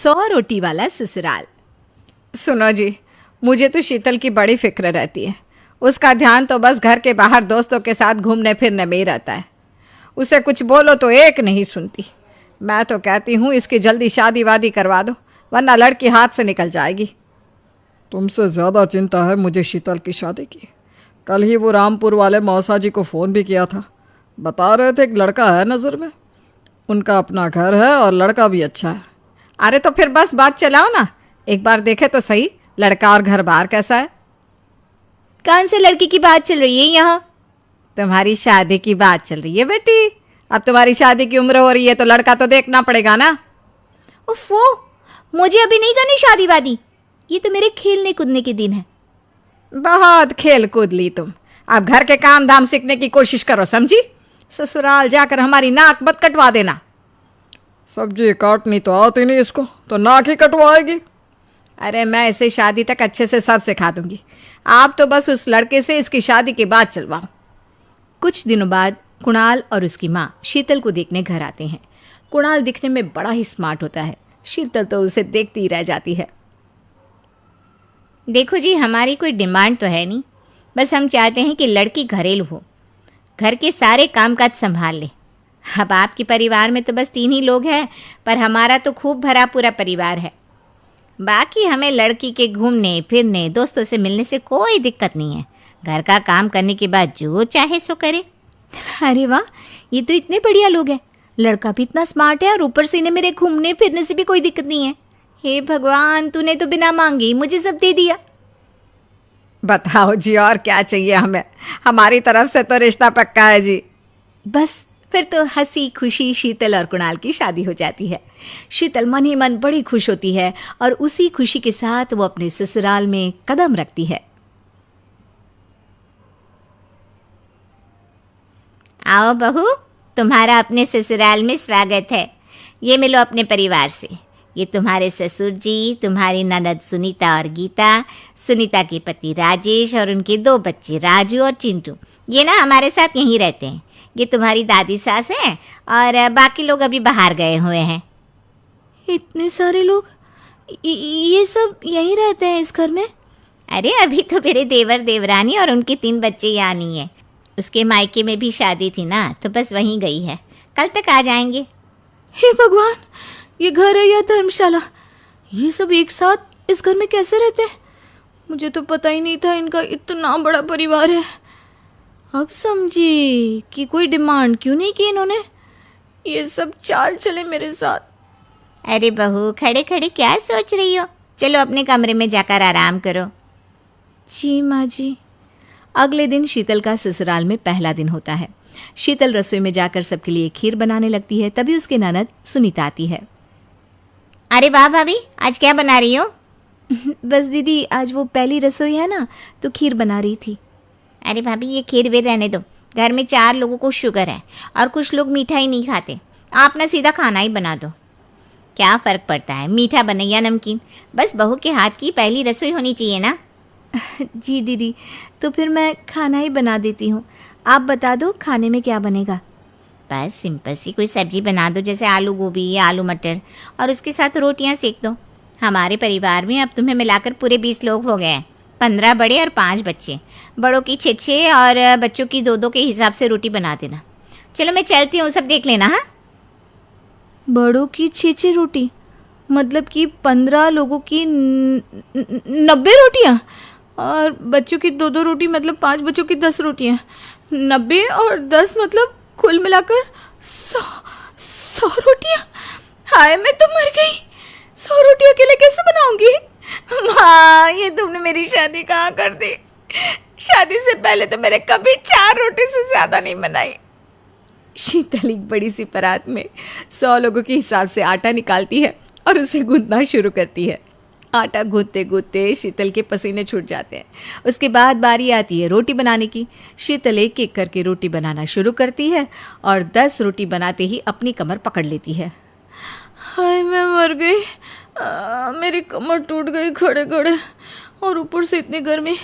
100 रोटी वाला ससुराल। सुनो जी, मुझे तो शीतल की बड़ी फिक्र रहती है। उसका ध्यान तो बस घर के बाहर दोस्तों के साथ घूमने फिरने में ही रहता है। उसे कुछ बोलो तो एक नहीं सुनती। मैं तो कहती हूँ इसकी जल्दी शादी वादी करवा दो, वरना लड़की हाथ से निकल जाएगी। तुमसे ज़्यादा चिंता है मुझे शीतल की शादी की। कल ही वो रामपुर वाले मौसा जी को फ़ोन भी किया था। बता रहे थे एक लड़का है नज़र में। उनका अपना घर है और लड़का भी अच्छा है। अरे तो फिर बस बात चलाओ ना, एक बार देखे तो सही लड़का और घर बार कैसा है। कौन से लड़की की बात चल रही है यहाँ? तुम्हारी शादी की बात चल रही है बेटी। अब तुम्हारी शादी की उम्र हो रही है तो लड़का तो देखना पड़ेगा ना। उफ़ो, मुझे अभी नहीं करनी शादी वादी। ये तो मेरे खेलने कूदने के दिन है। बहुत खेल कूद ली तुम। अब घर के काम धाम सीखने की कोशिश करो, समझी? ससुराल जाकर हमारी नाक मत कटवा देना। सब्जी काटनी तो आती नहीं इसको, तो नाक ही कटवाएगी। अरे मैं इसे शादी तक अच्छे से सब सिखा दूंगी। आप तो बस उस लड़के से इसकी शादी के बाद चलवाओ। कुछ दिनों बाद कुणाल और उसकी माँ शीतल को देखने घर आते हैं। कुणाल दिखने में बड़ा ही स्मार्ट होता है। शीतल तो उसे देखती ही रह जाती है। देखो जी, हमारी कोई डिमांड तो है नहीं, बस हम चाहते हैं कि लड़की घरेलू हो, घर के सारे कामकाज संभाल ले। अब आपके परिवार में तो बस 3 ही लोग हैं, पर हमारा तो खूब भरा पूरा परिवार है। बाकी हमें लड़की के घूमने फिरने दोस्तों से मिलने से कोई दिक्कत नहीं है। घर का काम करने के बाद जो चाहे सो करे। अरे वाह, ये तो इतने बढ़िया लोग हैं। लड़का भी इतना स्मार्ट है और ऊपर से इन्हें मेरे घूमने फिरने से भी कोई दिक्कत नहीं है। हे भगवान, तूने तो बिना मांगे ही मुझे सब दे दिया। बताओ जी, और क्या चाहिए हमें? हमारी तरफ से तो रिश्ता पक्का है जी। बस फिर तो हंसी खुशी शीतल और कुणाल की शादी हो जाती है। शीतल मन ही मन बड़ी खुश होती है और उसी खुशी के साथ वो अपने ससुराल में कदम रखती है। आओ बहू, तुम्हारा अपने ससुराल में स्वागत है। ये मिलो अपने परिवार से। ये तुम्हारे ससुर जी, तुम्हारी ननद सुनीता और गीता, सुनीता के पति राजेश और उनके 2 बच्चे राजू और चिंटू। ये ना हमारे साथ यहीं रहते हैं। ये तुम्हारी दादी सास है और बाकी लोग अभी बाहर गए हुए हैं। इतने सारे लोग, ये सब यहीं रहते हैं इस घर में? अरे अभी तो मेरे देवर देवरानी और उनके 3 बच्चे यहाँ नहीं है। उसके मायके में भी शादी थी ना, तो बस वहीं गई है। कल तक आ जाएंगे। हे भगवान, ये घर है या धर्मशाला? ये सब एक साथ इस घर में कैसे रहते हैं? मुझे तो पता ही नहीं था इनका इतना बड़ा परिवार है। अब समझी कि कोई डिमांड क्यों नहीं की इन्होंने। ये सब चाल चले मेरे साथ। अरे बहू, खड़े खड़े क्या सोच रही हो? चलो अपने कमरे में जाकर आराम करो। जी माँ जी। अगले दिन शीतल का ससुराल में पहला दिन होता है। शीतल रसोई में जाकर सबके लिए खीर बनाने लगती है। तभी उसके ननद सुनीता आती है। अरे वाह भाभी, आज क्या बना रही हो? बस दीदी, आज वो पहली रसोई है ना, तो खीर बना रही थी। अरे भाभी, ये खीर वीर रहने दो। घर में 4 लोगों को शुगर है और कुछ लोग मीठा ही नहीं खाते। आप ना सीधा खाना ही बना दो। क्या फ़र्क पड़ता है, मीठा बने या नमकीन? बस बहू के हाथ की पहली रसोई होनी चाहिए ना। जी दीदी, तो फिर मैं खाना ही बना देती हूँ। आप बता दो खाने में क्या बनेगा? बस सिंपल सी कोई सब्जी बना दो, जैसे आलू गोभी या आलू मटर, और उसके साथ रोटियां सेक दो। हमारे परिवार में अब तुम्हें मिलाकर पूरे 20 लोग हो गए हैं। 15 बड़े और 5 बच्चे। बड़ों की 6 और बच्चों की 2 के हिसाब से रोटी बना देना। चलो मैं चलती हूँ, सब देख लेना। हाँ, बड़ों की 6 रोटी मतलब कि 15 लोगों की 90 रोटियाँ, और बच्चों की 2 रोटी मतलब 5 बच्चों की 10 रोटियाँ। 90 और 10 मतलब कुल मिलाकर 100 रोटियाँ। हाय, मैं तो मर गई। 100 रोटी अकेले कैसे बनाऊंगी? माँ, ये तुमने मेरी शादी कहाँ कर दी? शादी से पहले तो मैंने कभी 4 रोटी से ज़्यादा नहीं बनाई। शीतल एक बड़ी सी परात में 100 लोगों के हिसाब से आटा निकालती है और उसे गूंथना शुरू करती है। आटा गूंथते गूंथते शीतल के पसीने छूट जाते हैं। उसके बाद बारी आती है रोटी बनाने की। शीतल एक एक करके रोटी बनाना शुरू करती है और 10 रोटी बनाते ही अपनी कमर पकड़ लेती है। हाय, मैं मर गई। मेरी कमर टूट गई खड़े खड़े, और ऊपर से इतनी गर्मी।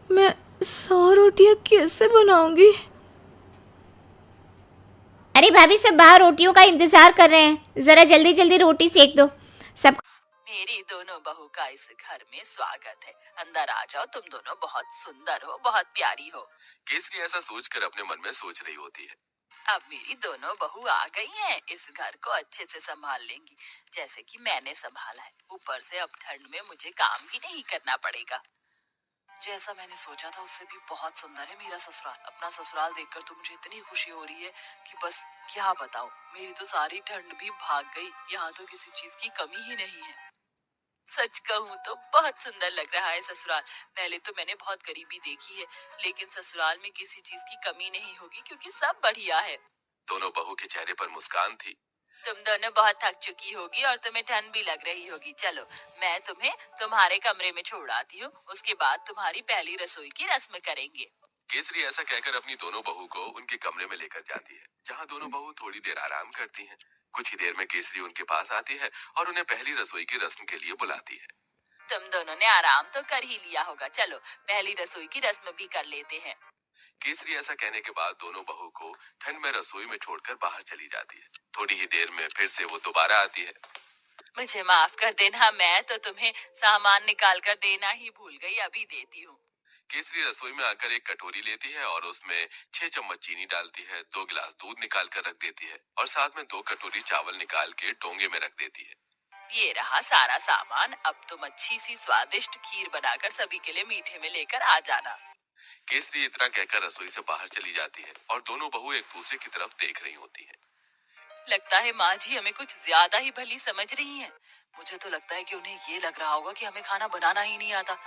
मैं 100 रोटियां कैसे बनाऊंगी? अरे भाभी, सब बाहर रोटियों का इंतजार कर रहे हैं। ज़रा जल्दी जल्दी रोटी सेक दो। सब मेरी दोनों बहू का इस घर में स्वागत है। अंदर आ जाओ, तुम दोनों बहुत सुंदर हो, बहुत प्यारी हो। केसरी ऐसा सोचकर अपने मन में सोच रही होती है। अब मेरी दोनों बहू आ गई हैं, इस घर को अच्छे से संभाल लेंगी, जैसे कि मैंने संभाला है। ऊपर से अब ठंड में मुझे काम भी नहीं करना पड़ेगा। जैसा मैंने सोचा था उससे भी बहुत सुंदर है मेरा ससुराल। अपना ससुराल देखकर तो मुझे इतनी खुशी हो रही है कि बस क्या बताऊं। मेरी तो सारी ठंड भी भाग गई। यहाँ तो किसी चीज की कमी ही नहीं है। सच कहूँ तो बहुत सुंदर लग रहा है ससुराल। पहले तो मैंने बहुत गरीबी देखी है, लेकिन ससुराल में किसी चीज की कमी नहीं होगी क्योंकि सब बढ़िया है। दोनों बहू के चेहरे पर मुस्कान थी। तुम दोनों बहुत थक चुकी होगी और तुम्हें ठंड भी लग रही होगी। चलो, मैं तुम्हें तुम्हारे कमरे में छोड़ आती हूँ, उसके बाद तुम्हारी पहली रसोई की रस्म करेंगे। केसरी ऐसा कहकर अपनी दोनों बहू को उनके कमरे में लेकर जाती है, जहाँ दोनों बहू थोड़ी देर आराम करती हैं। कुछ ही देर में केसरी उनके पास आती है और उन्हें पहली रसोई की रस्म के लिए बुलाती है। तुम दोनों ने आराम तो कर ही लिया होगा, चलो पहली रसोई की रस्म भी कर लेते हैं। केसरी ऐसा कहने के बाद दोनों बहू को ठंड में रसोई में छोड़कर बाहर चली जाती है। थोड़ी ही देर में फिर से वो दोबारा आती है। मुझे माफ कर देना, मैं तो तुम्हें सामान निकाल कर देना ही भूल गई, अभी देती हूँ। केसरी रसोई में आकर एक कटोरी लेती है और उसमें 6 चम्मच चीनी डालती है, 2 गिलास दूध निकाल कर रख देती है और साथ में 2 कटोरी चावल निकाल के डोंगे में रख देती है। ये रहा सारा सामान। अब तुम अच्छी सी स्वादिष्ट खीर बनाकर सभी के लिए मीठे में लेकर आ जाना। केसरी इतना कहकर रसोई से बाहर चली जाती है और दोनों बहू एक दूसरे की तरफ देख रही होती है। लगता है माँ जी हमें कुछ ज्यादा ही भली समझ रही हैं। मुझे तो लगता है कि उन्हें ये लग रहा होगा कि हमें खाना बनाना ही नहीं आता।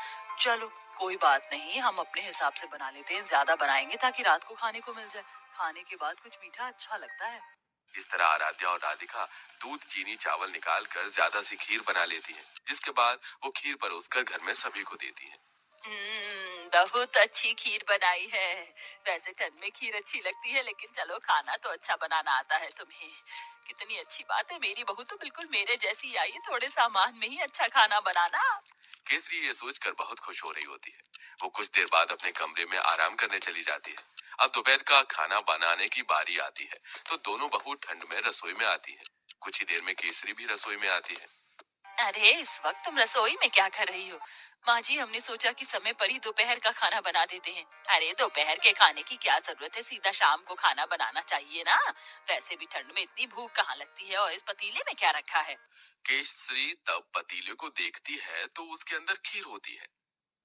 चलो कोई बात नहीं, हम अपने हिसाब से बना लेते हैं। ज्यादा बनाएंगे ताकि रात को खाने को मिल जाए। खाने के बाद कुछ मीठा अच्छा लगता है। इस तरह आराध्या और राधिका दूध चीनी चावल निकाल कर ज्यादा सी खीर बना लेती हैं, जिसके बाद वो खीर परोसकर घर में सभी को देती हैं। बहुत अच्छी खीर बनाई है। वैसे ठंड में खीर अच्छी लगती है, लेकिन चलो खाना तो अच्छा बनाना आता है तुम्हें। कितनी अच्छी बात है, मेरी बहू तो बिल्कुल मेरे जैसी आई है, थोड़े सामान में ही अच्छा खाना बनाना। केसरी ये सोचकर बहुत खुश हो रही होती है। वो कुछ देर बाद अपने कमरे में आराम करने चली जाती है। अब दोपहर का खाना बनाने की बारी आती है, तो दोनों बहू ठंड में रसोई में आती है। कुछ ही देर में केसरी भी रसोई में आती है। अरे इस वक्त तुम रसोई में क्या कर रही हो? माँ जी, हमने सोचा कि समय पर ही दोपहर का खाना बना देते हैं। अरे दोपहर के खाने की क्या जरूरत है, सीधा शाम को खाना बनाना चाहिए ना। वैसे भी ठंड में इतनी भूख कहाँ लगती है। और इस पतीले में क्या रखा है? केसरी तब पतीले को देखती है तो उसके अंदर खीर होती है।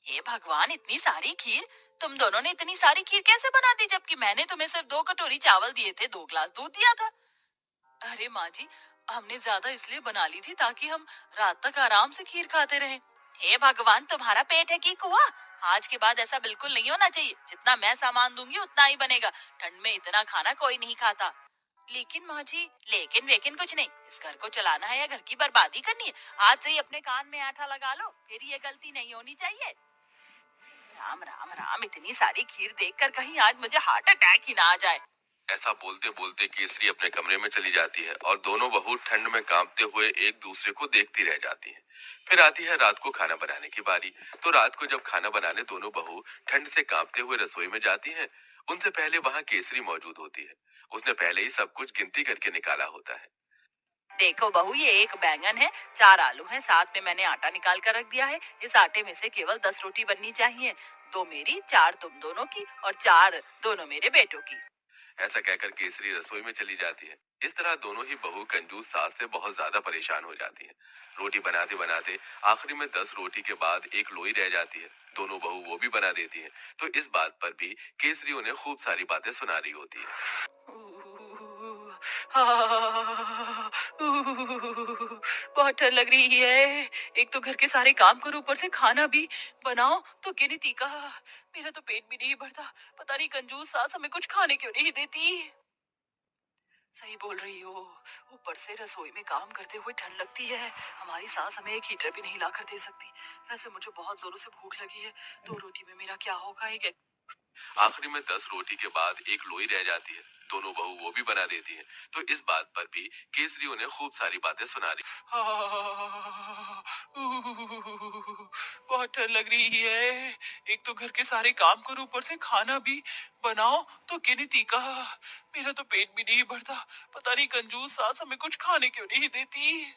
हे भगवान, इतनी सारी खीर! तुम दोनों ने इतनी सारी खीर कैसे बना दी, जबकि मैंने तुम्हें सिर्फ 2 कटोरी चावल दिए थे, 2 गिलास दूध दिया था। अरे माँ जी, हमने ज्यादा इसलिए बना ली थी ताकि हम रात तक आराम से खीर खाते रहें। हे भगवान, तुम्हारा पेट है कि कुआं? आज के बाद ऐसा बिल्कुल नहीं होना चाहिए। जितना मैं सामान दूंगी उतना ही बनेगा। ठंड में इतना खाना कोई नहीं खाता। लेकिन माँ जी, लेकिन वेकिन कुछ नहीं। इस घर को चलाना है या घर की बर्बादी करनी है? आज से ही अपने कान में आटा लगा लो, फिर ये गलती नहीं होनी चाहिए। राम राम राम, इतनी सारी खीर देखकर कहीं आज मुझे हार्ट अटैक ही ना आ जाए। ऐसा बोलते बोलते केसरी अपने कमरे में चली जाती है और दोनों बहू ठंड में कांपते हुए एक दूसरे को देखती रह जाती हैं। फिर आती है रात को खाना बनाने की बारी। तो रात को जब खाना बनाने दोनों बहू ठंड से कांपते हुए रसोई में जाती हैं, उनसे पहले वहाँ केसरी मौजूद होती है। उसने पहले ही सब कुछ गिनती करके निकाला होता है। देखो बहू, ये 1 बैंगन है, 4 आलू हैं, साथ में मैंने आटा निकाल कर रख दिया है। इस आटे में से केवल 10 रोटी बननी चाहिए। 2 मेरी, 4 तुम दोनों की और 4 दोनों मेरे बेटों की। ऐसा कहकर केसरी रसोई में चली जाती है। इस तरह दोनों ही बहू कंजूस सास से बहुत ज्यादा परेशान हो जाती हैं। रोटी बनाते बनाते आखिरी में 10 रोटी के बाद एक लोई रह जाती है। दोनों बहू वो भी बना देती हैं। तो इस बात पर भी केसरी उन्हें खूब सारी बातें सुना रही होती है। बहुत ठंड लग रही है। एक तो घर के सारे काम करो, ऊपर से खाना भी बनाओ तो गिनती का। मेरा तो पेट भी नहीं भरता। पता नहीं कंजूस सास हमें कुछ खाने क्यों नहीं देती। सही बोल रही हो, ऊपर से रसोई में काम करते हुए ठंड लगती है। हमारी सास हमें एक हीटर भी नहीं ला कर दे सकती। वैसे मुझे बहुत जोरों से भूख लगी है। 2 रोटी में मेरा क्या होगा? एक आखिरी में 10 रोटी के बाद एक लोई रह जाती है। दोनों बहू वो भी बना देती हैं। तो इस बात पर भी केसरी उन्हें खूब सारी बातें सुना रही। बहुत ठंड लग रही है। एक तो घर के सारे काम करो, ऊपर से खाना भी बनाओ तो गिनती का। मेरा तो पेट भी नहीं भरता। पता नहीं कंजूस सास हमें कुछ खाने क्यों नहीं देती।